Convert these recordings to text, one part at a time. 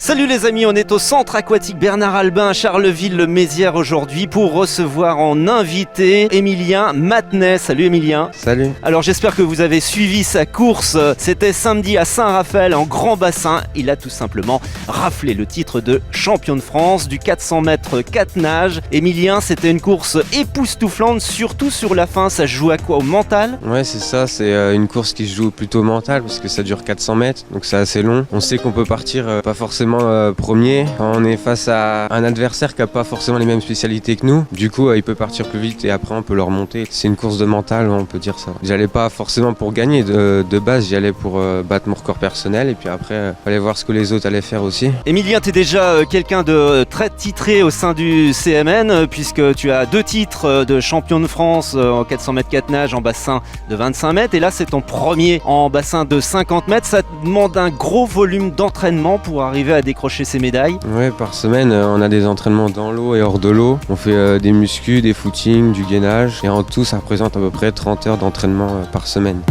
Salut les amis, on est au centre aquatique Bernard Albin à Charleville-Mézières aujourd'hui pour recevoir en invité Émilien Matenet. Salut Émilien. Salut. Alors j'espère que vous avez suivi sa course. C'était samedi à Saint-Raphaël en grand bassin. Il a tout simplement raflé le titre de champion de France du 400 mètres 4 nages. Émilien, c'était une course époustouflante, surtout sur la fin. Ça se joue à quoi? Au mental? Ouais, c'est ça, c'est une course qui se joue plutôt mental parce que ça dure 400 mètres, donc c'est assez long. On sait qu'on peut partir pas forcément premier. On est face à un adversaire qui n'a pas forcément les mêmes spécialités que nous. Du coup, il peut partir plus vite et après on peut le remonter. C'est une course de mental, on peut dire ça. J'allais pas forcément pour gagner. De base, j'y allais pour battre mon record personnel et puis après, fallait voir ce que les autres allaient faire aussi. Émilien, tu es déjà quelqu'un de très titré au sein du CMN puisque tu as 2 titres de champion de France en 400 mètres 4 nages en bassin de 25 mètres et là c'est ton premier en bassin de 50 mètres. Ça te demande un gros volume d'entraînement pour arriver à décrocher ces médailles. Ouais, par semaine, on a des entraînements dans l'eau et hors de l'eau. On fait des muscu, des footings, du gainage et en tout, ça représente à peu près 30 heures d'entraînement par semaine.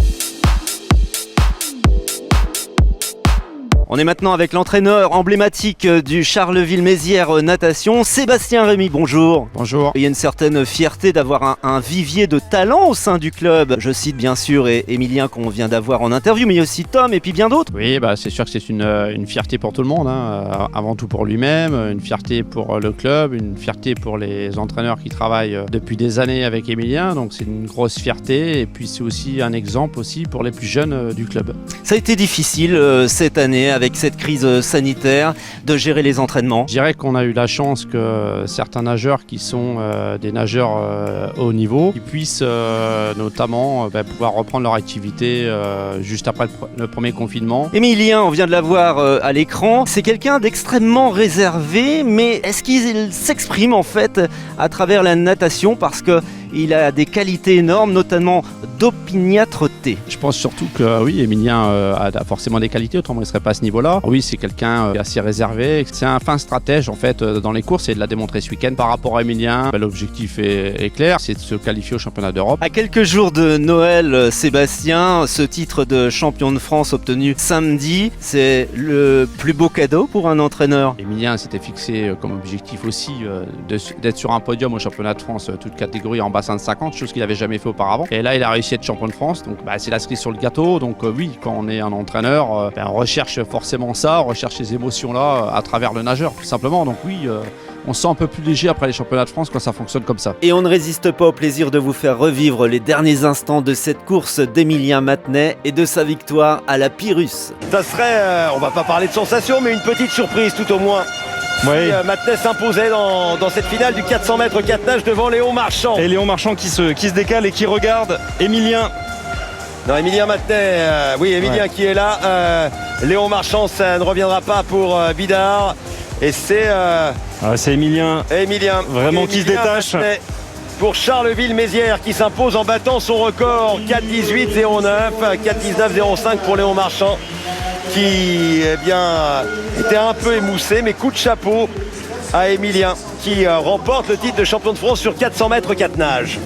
On est maintenant avec l'entraîneur emblématique du Charleville-Mézières Natation, Sébastien Rémy. Bonjour. Bonjour. Il y a une certaine fierté d'avoir un vivier de talent au sein du club. Je cite bien sûr Émilien qu'on vient d'avoir en interview, mais il y a aussi Tom et puis bien d'autres. Oui, c'est sûr que c'est une fierté pour tout le monde, hein. Avant tout pour lui-même, une fierté pour le club, une fierté pour les entraîneurs qui travaillent depuis des années avec Émilien. Donc c'est une grosse fierté et puis c'est aussi un exemple aussi pour les plus jeunes du club. Ça a été difficile cette année avec cette crise sanitaire de gérer les entraînements. Je dirais qu'on a eu la chance que certains nageurs qui sont des nageurs haut niveau, qui puissent notamment pouvoir reprendre leur activité juste après le premier confinement. Émilien, on vient de la voir à l'écran, c'est quelqu'un d'extrêmement réservé, mais est-ce qu'il s'exprime en fait à travers la natation parce que il a des qualités énormes, notamment d'opiniâtreté. Je pense surtout que oui, Émilien a forcément des qualités, autrement il ne serait pas à ce niveau-là. Oui, c'est quelqu'un assez réservé. C'est un fin stratège en fait dans les courses et de l'a démontrer ce week-end. Par rapport à Émilien, l'objectif est clair, c'est de se qualifier au championnat d'Europe. À quelques jours de Noël, Sébastien, ce titre de champion de France obtenu samedi, c'est le plus beau cadeau pour un entraîneur. Émilien s'était fixé comme objectif aussi d'être sur un podium au championnat de France, toute catégorie en bassin de 50, chose qu'il n'avait jamais fait auparavant. Et là, il a réussi à être champion de France, donc c'est la cerise sur le gâteau. Donc oui, quand on est un entraîneur, on recherche forcément ça, on recherche ces émotions-là à travers le nageur, tout simplement. Donc oui, on se sent un peu plus léger après les championnats de France quand ça fonctionne comme ça. Et on ne résiste pas au plaisir de vous faire revivre les derniers instants de cette course d'Émilien Matenet et de sa victoire à la Pyrrhus. Ça serait, on va pas parler de sensation, mais une petite surprise tout au moins. Oui. Si Matenet s'imposait dans cette finale du 400 mètres 4 nages devant Léon Marchand. Et Léon Marchand qui se décale et qui regarde Émilien. Non, Émilien Matenet, oui, Émilien qui est là. Léon Marchand, ça ne reviendra pas pour Bidard. Et c'est Émilien. Vraiment qui se détache. Matenet pour Charleville-Mézières qui s'impose en battant son record 4,18,09, 4,19,05 pour Léon Marchand qui était un peu émoussé, mais coup de chapeau à Émilien qui remporte le titre de champion de France sur 400 mètres 4 nages.